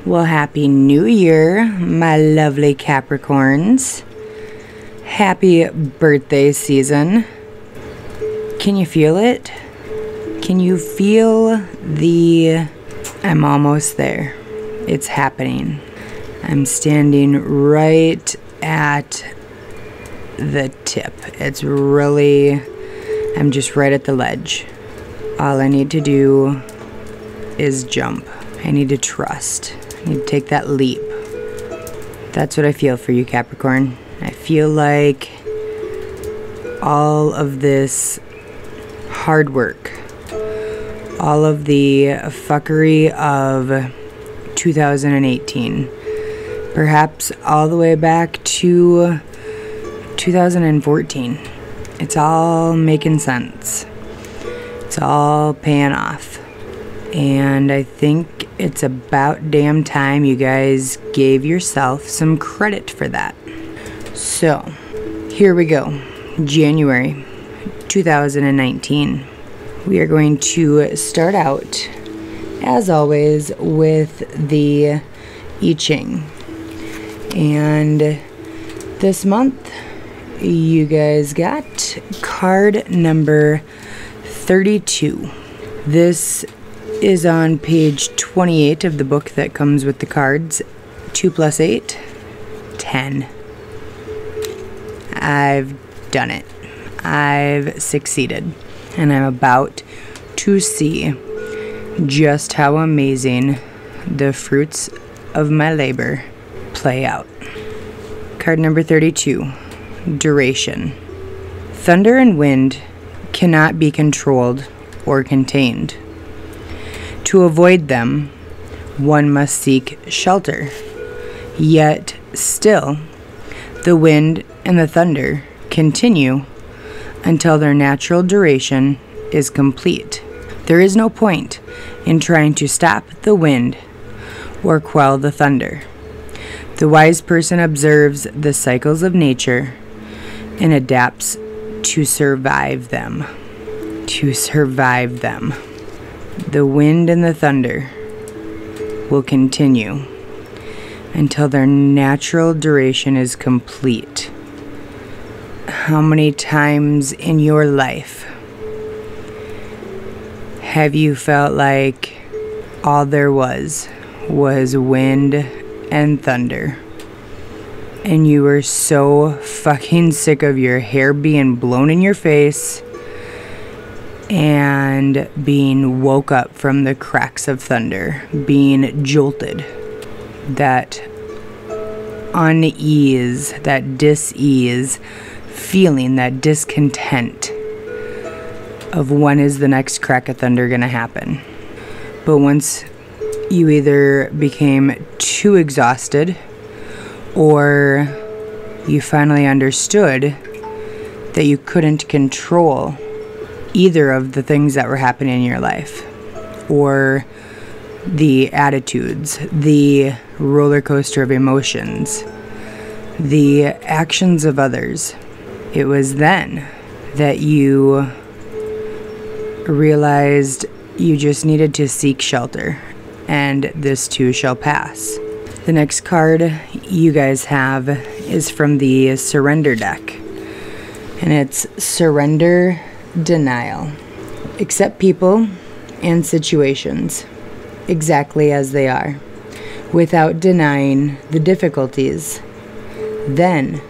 Well, Happy New Year, my lovely Capricorns. Happy birthday season. Can you feel it? Can you feel I'm almost there. It's happening. I'm standing right at the tip. I'm just right at the ledge. All I need to do is jump. I need to trust. I need to take that leap. That's what I feel for you, Capricorn. I feel like all of this hard work, all of the fuckery of 2018, perhaps all the way back to 2014, it's all making sense. It's all paying off. And I think it's about damn time you guys gave yourself some credit for that. So, here we go. January 2019. We are going to start out, as always, with the I Ching. And this month, you guys got card number 32. This is on page 28 of the book that comes with the cards. 2 + 8, 10. I've done it. I've succeeded. And I'm about to see just how amazing the fruits of my labor play out. Card number 32, duration. Thunder and wind cannot be controlled or contained. To avoid them, one must seek shelter. Yet still, the wind and the thunder continue until their natural duration is complete. There is no point in trying to stop the wind or quell the thunder. The wise person observes the cycles of nature and adapts to survive them. To survive them. The wind and the thunder will continue until their natural duration is complete. How many times in your life have you felt like all there was wind and thunder? And you were so fucking sick of your hair being blown in your face and being woke up from the cracks of thunder, being jolted. That unease, that dis-ease, feeling, that discontent of when is the next crack of thunder gonna happen. But once you either became too exhausted or you finally understood that you couldn't control either of the things that were happening in your life, or the attitudes, the roller coaster of emotions, the actions of others, it was then that you realized you just needed to seek shelter, and this too shall pass. The next card you guys have is from the Surrender deck, and it's Surrender Denial. Accept people and situations exactly as they are, without denying the difficulties. Then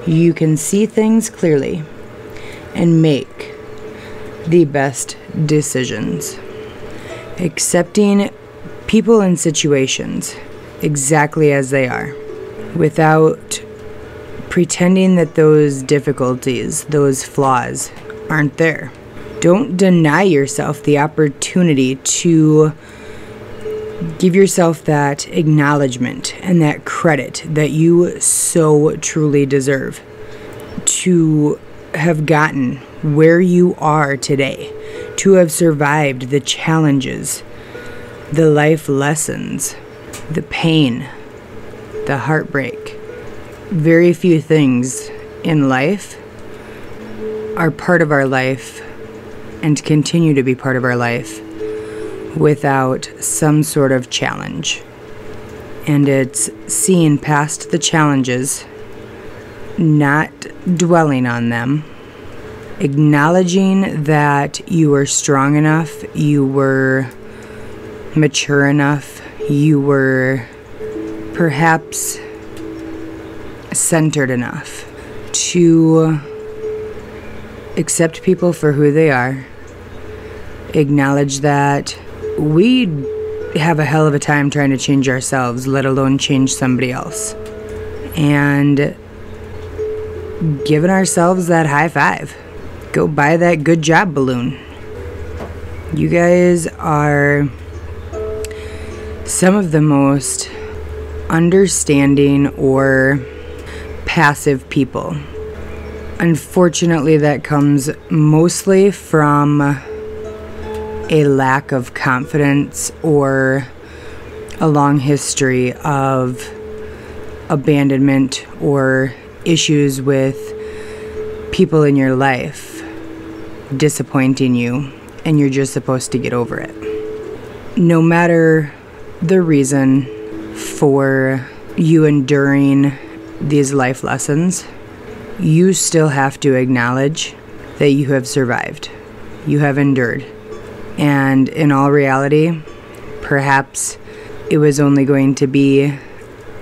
you can see things clearly and make the best decisions. Accepting people and situations exactly as they are, without pretending that those difficulties, those flaws, aren't there. Don't deny yourself the opportunity to give yourself that acknowledgement and that credit that you so truly deserve to have gotten where you are today, to have survived the challenges, the life lessons, the pain, the heartbreak. Very few things in life are part of our life and continue to be part of our life without some sort of challenge. And it's seeing past the challenges, not dwelling on them, acknowledging that you were strong enough, you were mature enough, you were perhaps centered enough to accept people for who they are, acknowledge that we have a hell of a time trying to change ourselves, let alone change somebody else, and giving ourselves that high five. Go buy that good job balloon. You guys are some of the most understanding or passive people. Unfortunately, that comes mostly from a lack of confidence or a long history of abandonment or issues with people in your life disappointing you, and you're just supposed to get over it. No matter the reason for you enduring these life lessons, you still have to acknowledge that you have survived. You have endured. And in all reality, perhaps it was only going to be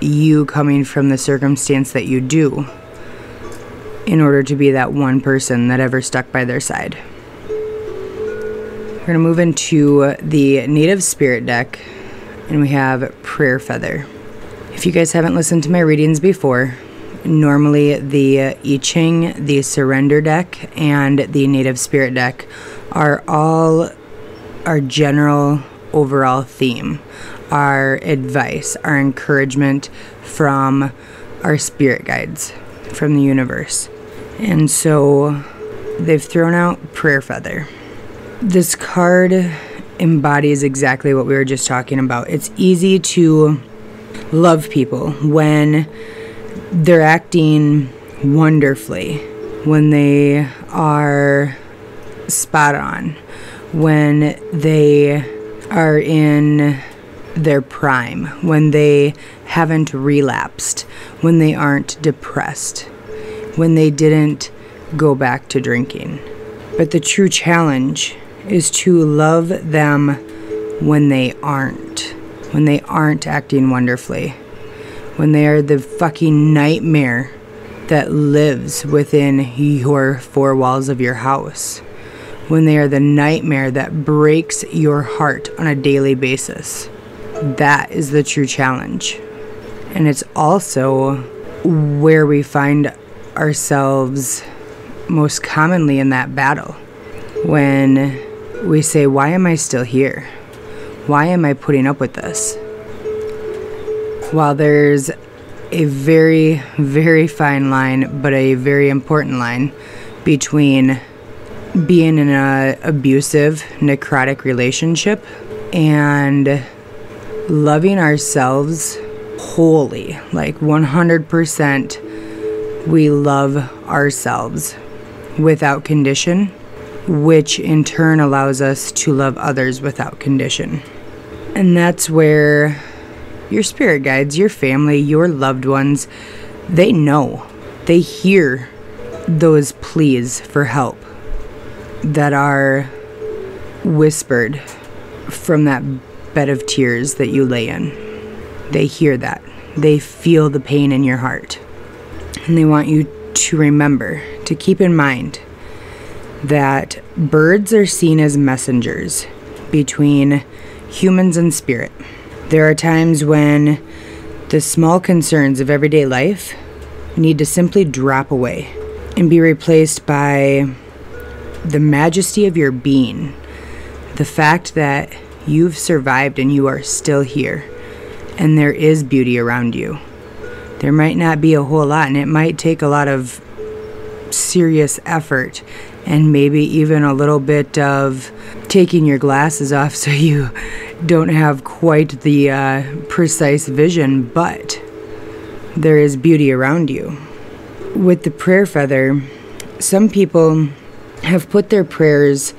you coming from the circumstance that you do in order to be that one person that ever stuck by their side. We're going to move into the Native Spirit deck, and we have Prayer Feather. If you guys haven't listened to my readings before, normally the I Ching, the Surrender deck, and the Native Spirit deck are all our general overall theme, our advice, our encouragement from our spirit guides, from the universe. And so they've thrown out Prayer Feather. This card embodies exactly what we were just talking about. It's easy to love people when they're acting wonderfully, when they are spot on, when they are in their prime, when they haven't relapsed, when they aren't depressed, when they didn't go back to drinking. But the true challenge is to love them when they aren't acting wonderfully, when they are the fucking nightmare that lives within your four walls of your house, when they are the nightmare that breaks your heart on a daily basis. That is the true challenge. And it's also where we find ourselves most commonly in that battle. When we say, why am I still here? Why am I putting up with this? While there's a very, very fine line, but a very important line between being in an abusive, necrotic relationship and loving ourselves wholly, like 100%, we love ourselves without condition, which in turn allows us to love others without condition. And that's where your spirit guides, your family, your loved ones, they know. They hear those pleas for help that are whispered from that bed of tears that you lay in. They hear that. They feel the pain in your heart. And they want you to remember, to keep in mind, that birds are seen as messengers between humans and spirit. There are times when the small concerns of everyday life need to simply drop away and be replaced by the majesty of your being, the fact that you've survived and you are still here, and there is beauty around you. There might not be a whole lot, and it might take a lot of serious effort and maybe even a little bit of taking your glasses off so you don't have quite the precise vision, but there is beauty around you. With the prayer feather, some people have put their prayers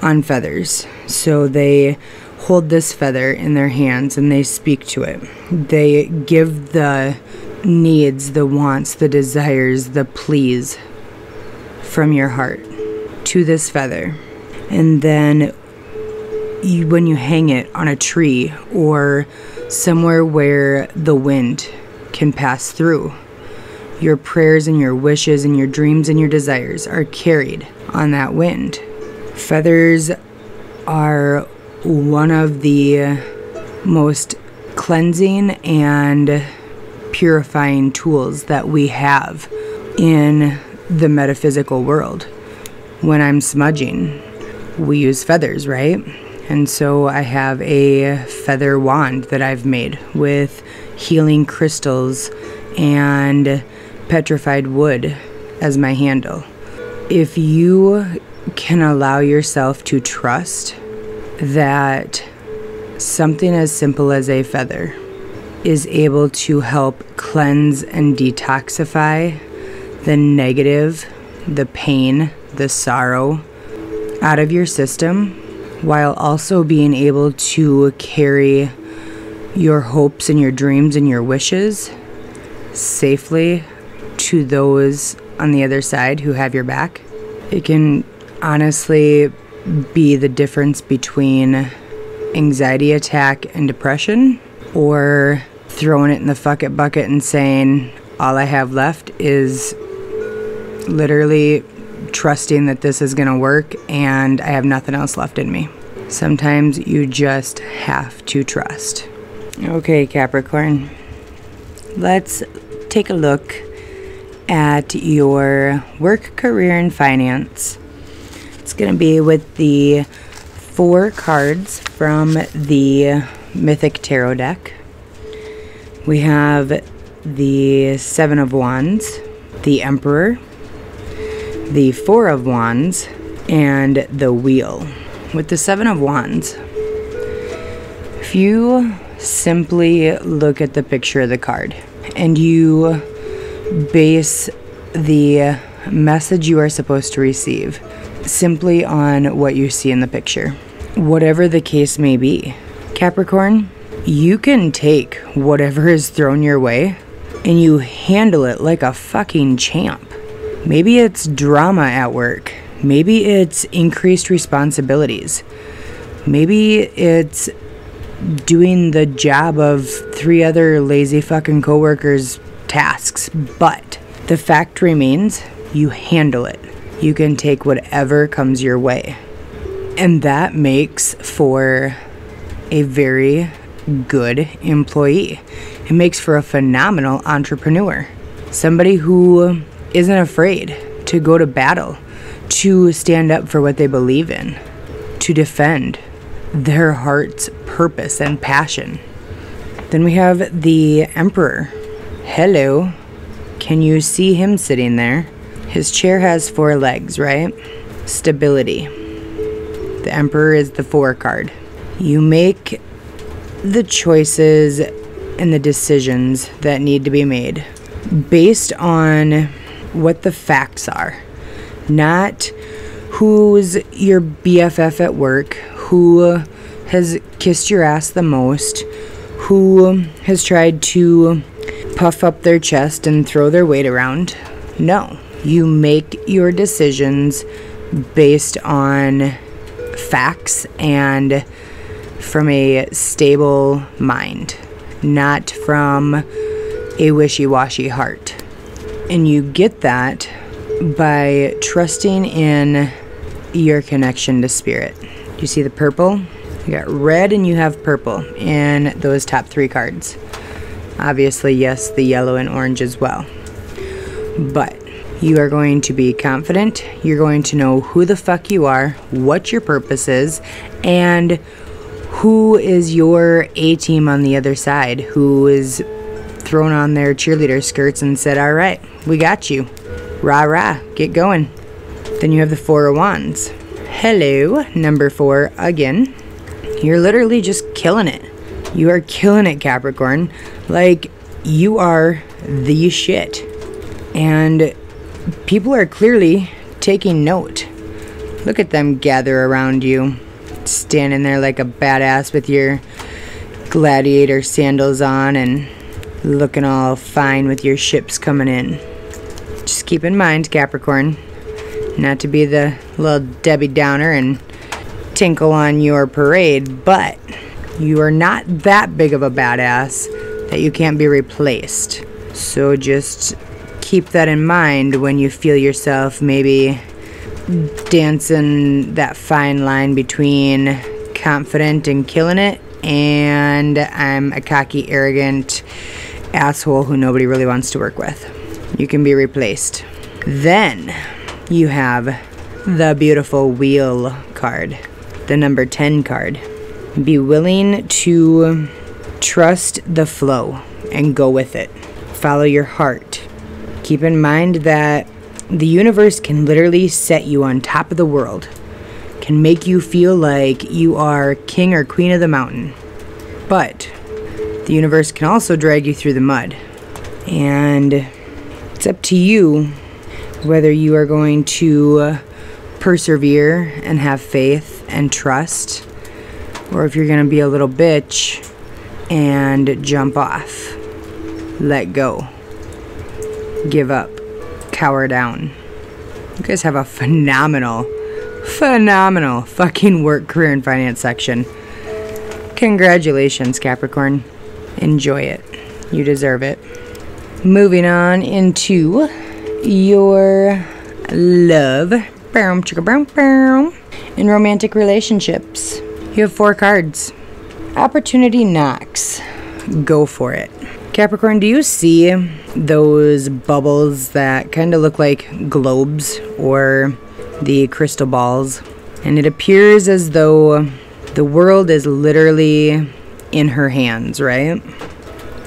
on feathers, so they hold this feather in their hands and they speak to it. They give the needs, the wants, the desires, the pleas from your heart to this feather. And then when you hang it on a tree or somewhere where the wind can pass through, your prayers and your wishes and your dreams and your desires are carried on that wind. Feathers are one of the most cleansing and purifying tools that we have in the metaphysical world. When I'm smudging, we use feathers, right? And so I have a feather wand that I've made with healing crystals and petrified wood as my handle. If you can allow yourself to trust that something as simple as a feather is able to help cleanse and detoxify the negative, the pain, the sorrow out of your system, while also being able to carry your hopes and your dreams and your wishes safely to those on the other side who have your back, it can honestly be the difference between anxiety attack and depression, or throwing it in the fuck it bucket and saying, all I have left is literally trusting that this is going to work and I have nothing else left in me. Sometimes you just have to trust. Okay, Capricorn, let's take a look at your work, career, and finance. It's going to be with the 4 cards from the Mythic Tarot deck. We have the 7 of Wands, the Emperor, the 4 of Wands, and the Wheel. With the 7 of Wands, if you simply look at the picture of the card and you base the message you are supposed to receive simply on what you see in the picture, whatever the case may be, Capricorn, you can take whatever is thrown your way and you handle it like a fucking champ. Maybe it's drama at work. Maybe it's increased responsibilities. Maybe it's doing the job of 3 other lazy fucking coworkers' tasks. But the fact remains, you handle it. You can take whatever comes your way. And that makes for a very good employee. It makes for a phenomenal entrepreneur. Somebody who isn't afraid to go to battle, to stand up for what they believe in, to defend their heart's purpose and passion. Then we have the Emperor. Hello. Can you see him sitting there? His chair has 4 legs, right? Stability. The Emperor is the 4 card. You make the choices and the decisions that need to be made based on what the facts are, not who's your BFF at work, who has kissed your ass the most, who has tried to puff up their chest and throw their weight around. No, you make your decisions based on facts and from a stable mind, not from a wishy-washy heart. And you get that by trusting in your connection to spirit. Do you see the purple? You got red and you have purple in those top 3 cards. Obviously, yes, the yellow and orange as well. But you are going to be confident. You're going to know who the fuck you are, what your purpose is, and who is your A-team on the other side, who is thrown on their cheerleader skirts and said, all right, we got you. Rah, rah, get going. Then you have the 4 of Wands. Hello, number 4 again. You're literally just killing it. You are killing it, Capricorn. Like, you are the shit. And people are clearly taking note. Look at them gather around you. Standing there like a badass with your gladiator sandals on and looking all fine with your ships coming in. Just keep in mind, Capricorn, not to be the little Debbie Downer and tinkle on your parade, but you are not that big of a badass that you can't be replaced. So just keep that in mind when you feel yourself maybe dancing that fine line between confident and killing it and I'm a cocky, arrogant asshole who nobody really wants to work with. You can be replaced. Then you have the beautiful Wheel card, the number 10 card. Be willing to trust the flow and go with it. Follow your heart. Keep in mind that the universe can literally set you on top of the world, can make you feel like you are king or queen of the mountain. But the universe can also drag you through the mud. And it's up to you whether you are going to persevere and have faith and trust, or if you're going to be a little bitch and jump off, let go, give up, cower down. You guys have a phenomenal fucking work, career, and finance section. Congratulations, Capricorn. Enjoy it. You deserve it. Moving on into your love. In romantic relationships, you have 4 cards. Opportunity knocks. Go for it. Capricorn, do you see those bubbles that kind of look like globes or the crystal balls? And it appears as though the world is literally in her hands, right?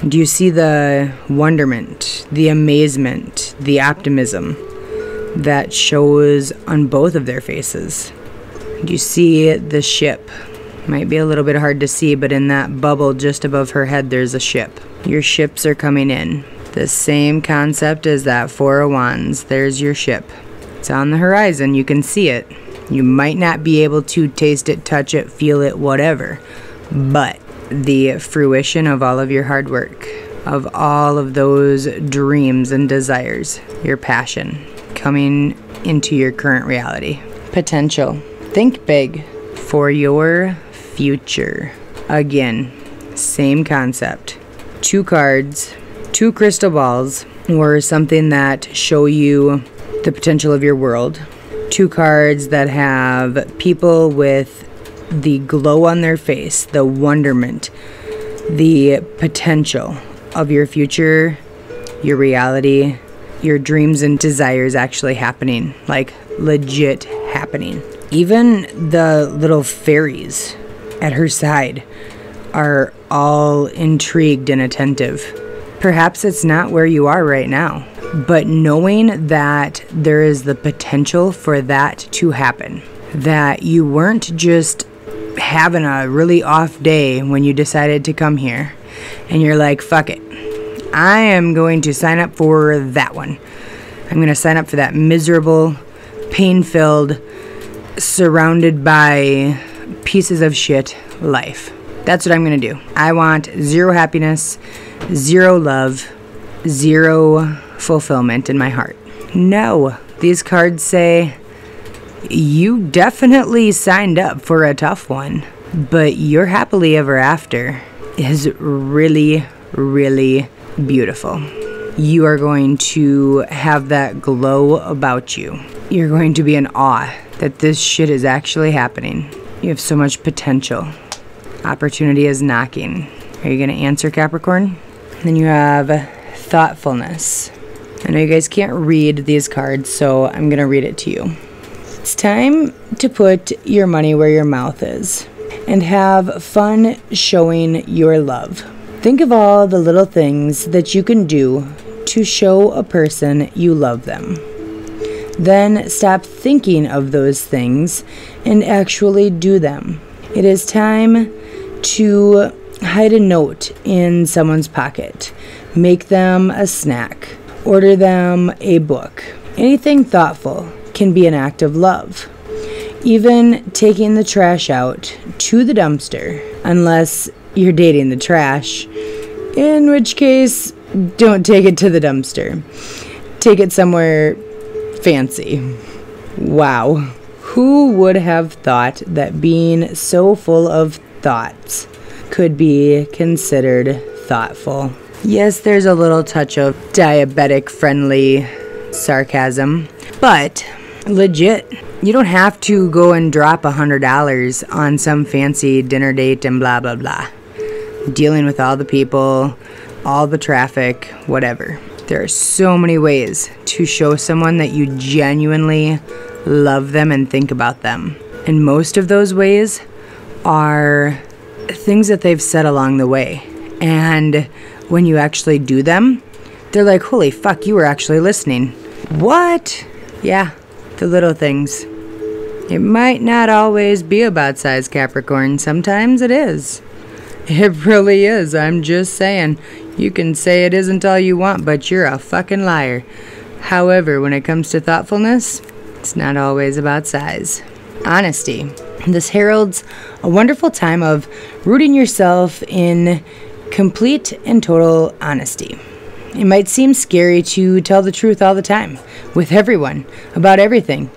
Do you see the wonderment, the amazement, the optimism that shows on both of their faces? Do you see the ship? Might be a little bit hard to see, but in that bubble just above her head, there's a ship. Your ships are coming in. The same concept as that 4 of Wands. There's your ship. It's on the horizon. You can see it. You might not be able to taste it, touch it, feel it, whatever. But the fruition of all of your hard work, of all of those dreams and desires, your passion, coming into your current reality. Potential. Think big for your future. Again, same concept. 2 cards, 2 crystal balls, or something that show you the potential of your world. 2 cards that have people with the glow on their face, the wonderment, the potential of your future, your reality, your dreams and desires actually happening, like legit happening. Even the little fairies at her side are all intrigued and attentive. Perhaps it's not where you are right now, but knowing that there is the potential for that to happen, that you weren't just having a really off day when you decided to come here and you're like, fuck it, I am going to sign up for that one. I'm going to sign up for that miserable, pain-filled, surrounded by pieces of shit life. That's what I'm going to do. I want 0 happiness, 0 love, 0 fulfillment in my heart. No, these cards say you definitely signed up for a tough one, but your happily ever after is really, really beautiful. You are going to have that glow about you. You're going to be in awe that this shit is actually happening. You have so much potential. Opportunity is knocking. Are you going to answer, Capricorn? Then you have thoughtfulness. I know you guys can't read these cards, so I'm going to read it to you. It's time to put your money where your mouth is and have fun showing your love. Think of all the little things that you can do to show a person you love them. Then stop thinking of those things and actually do them. It is time to hide a note in someone's pocket. Make them a snack. Order them a book. Anything thoughtful can be an act of love. Even taking the trash out to the dumpster, unless you're dating the trash, in which case, don't take it to the dumpster. Take it somewhere fancy. Wow. Who would have thought that being so full of thoughts could be considered thoughtful? Yes, there's a little touch of diabetic-friendly sarcasm, but legit. You don't have to go and drop $100 on some fancy dinner date and blah, blah, blah. Dealing with all the people, all the traffic, whatever. There are so many ways to show someone that you genuinely love them and think about them. And most of those ways are things that they've said along the way. And when you actually do them, they're like, holy fuck, you were actually listening. What? Yeah, the little things. It might not always be about size, Capricorn. Sometimes it is. It really is. I'm just saying. You can say it isn't all you want, but you're a fucking liar. However, when it comes to thoughtfulness, it's not always about size. Honesty. This heralds a wonderful time of rooting yourself in complete and total honesty. It might seem scary to tell the truth all the time, with everyone, about everything.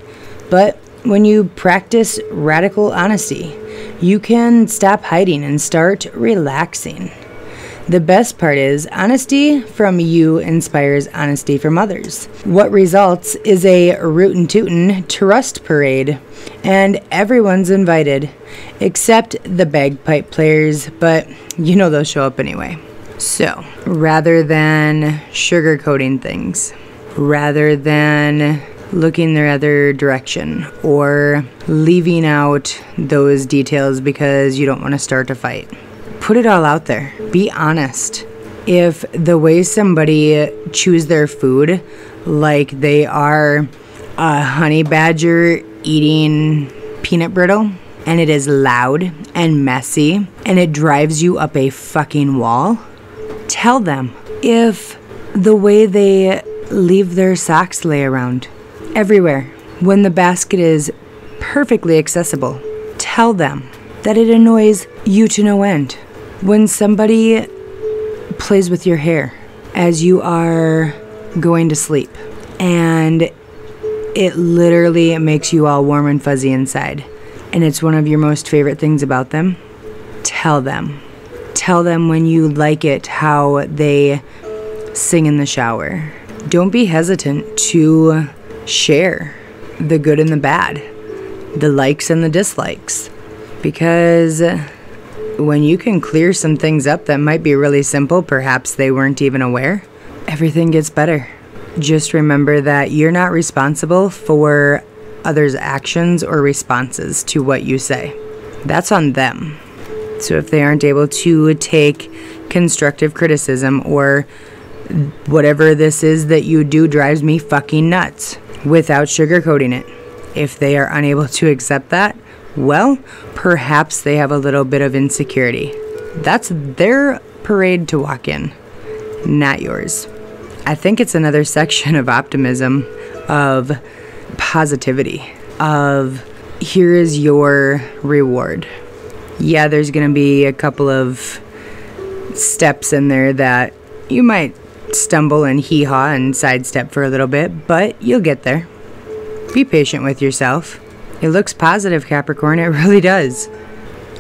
But when you practice radical honesty, you can stop hiding and start relaxing. The best part is, honesty from you inspires honesty from others. What results is a rootin' tootin' trust parade, and everyone's invited, except the bagpipe players, but you know they'll show up anyway. So, rather than sugarcoating things, rather than looking the other direction, or leaving out those details because you don't want to start a fight, put it all out there. Be honest. If the way somebody chews their food, like they are a honey badger eating peanut brittle, and it is loud and messy, and it drives you up a fucking wall, tell them. If the way they leave their socks lay around everywhere when the basket is perfectly accessible, tell them that it annoys you to no end. When somebody plays with your hair as you are going to sleep, and it literally makes you all warm and fuzzy inside, and it's one of your most favorite things about them, tell them. Tell them when you like it how they sing in the shower. Don't be hesitant to share the good and the bad, the likes and the dislikes, because when you can clear some things up that might be really simple, perhaps they weren't even aware, everything gets better. Just remember that you're not responsible for others' actions or responses to what you say. That's on them. So if they aren't able to take constructive criticism, or whatever this is that you do drives me fucking nuts, without sugarcoating it, if they are unable to accept that, well, perhaps they have a little bit of insecurity. That's their parade to walk in, not yours. I think it's another section of optimism, of positivity, of here is your reward. Yeah, there's going to be a couple of steps in there that you might stumble and hee-haw and sidestep for a little bit, but you'll get there. Be patient with yourself. It looks positive, Capricorn. It really does.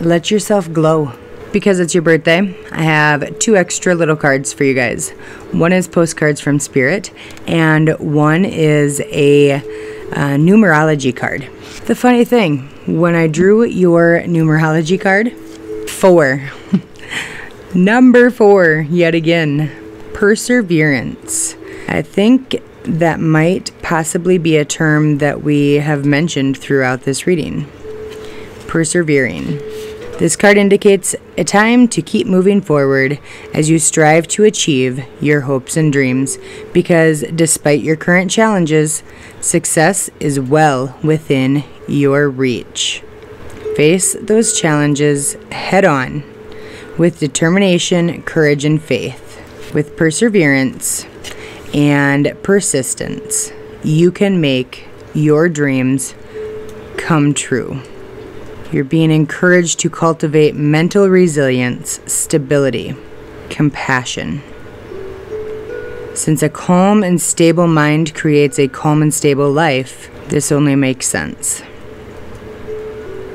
Let yourself glow. Because it's your birthday, I have 2 extra little cards for you guys. One is postcards from Spirit, and one is a numerology card. The funny thing, when I drew your numerology card, 4. Number 4, yet again. Perseverance. I think that might possibly be a term that we have mentioned throughout this reading. Persevering. This card indicates a time to keep moving forward as you strive to achieve your hopes and dreams, because despite your current challenges, success is well within your reach. Face those challenges head on with determination, courage, and faith. With perseverance and persistence, you can make your dreams come true. You're being encouraged to cultivate mental resilience, stability, compassion. Since a calm and stable mind creates a calm and stable life, this only makes sense.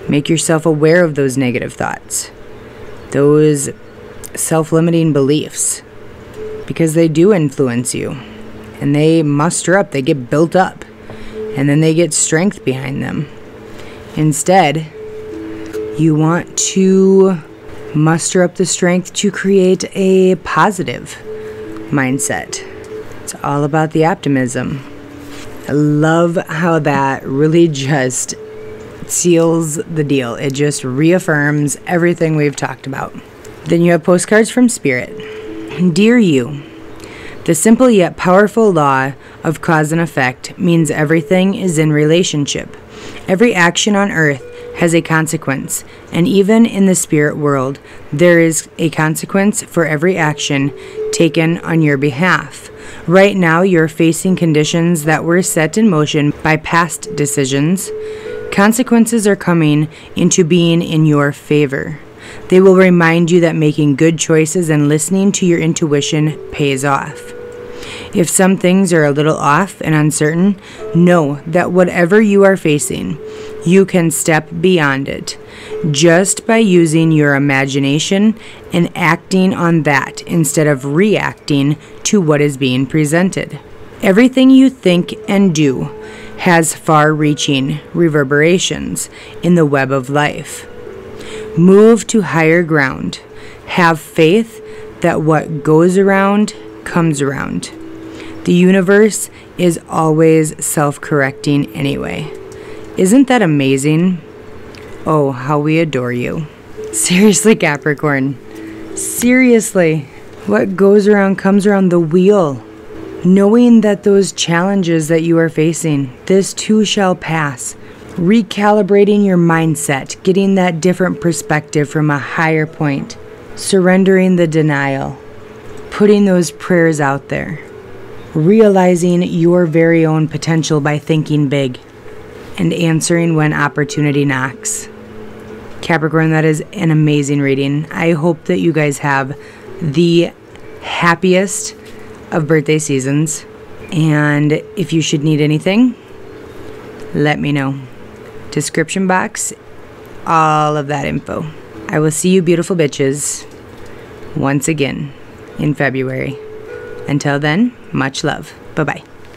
Make yourself aware of those negative thoughts, those self-limiting beliefs, because they do influence you, and they muster up, they get built up, and then they get strength behind them. Instead, you want to muster up the strength to create a positive mindset. It's all about the optimism. I love how that really just seals the deal. It just reaffirms everything we've talked about. Then you have postcards from Spirit. Dear you, the simple yet powerful law of cause and effect means everything is in relationship. Every action on earth has a consequence, and even in the spirit world, there is a consequence for every action taken on your behalf. Right now, you're facing conditions that were set in motion by past decisions. Consequences are coming into being in your favor. They will remind you that making good choices and listening to your intuition pays off. If some things are a little off and uncertain, know that whatever you are facing, you can step beyond it just by using your imagination and acting on that instead of reacting to what is being presented. Everything you think and do has far-reaching reverberations in the web of life. Move to higher ground. Have faith that what goes around comes around. The universe is always self-correcting anyway. Isn't that amazing? Oh, how we adore you. Seriously, Capricorn. Seriously. What goes around comes around. The wheel. Knowing that those challenges that you are facing, this too shall pass. Recalibrating your mindset, getting that different perspective from a higher point. Surrendering the denial. Putting those prayers out there. Realizing your very own potential by thinking big. And answering when opportunity knocks. Capricorn, that is an amazing reading. I hope that you guys have the happiest of birthday seasons. And if you should need anything, let me know. Description box, all of that info. I will see you beautiful bitches once again in February. Until then, much love. Bye-bye.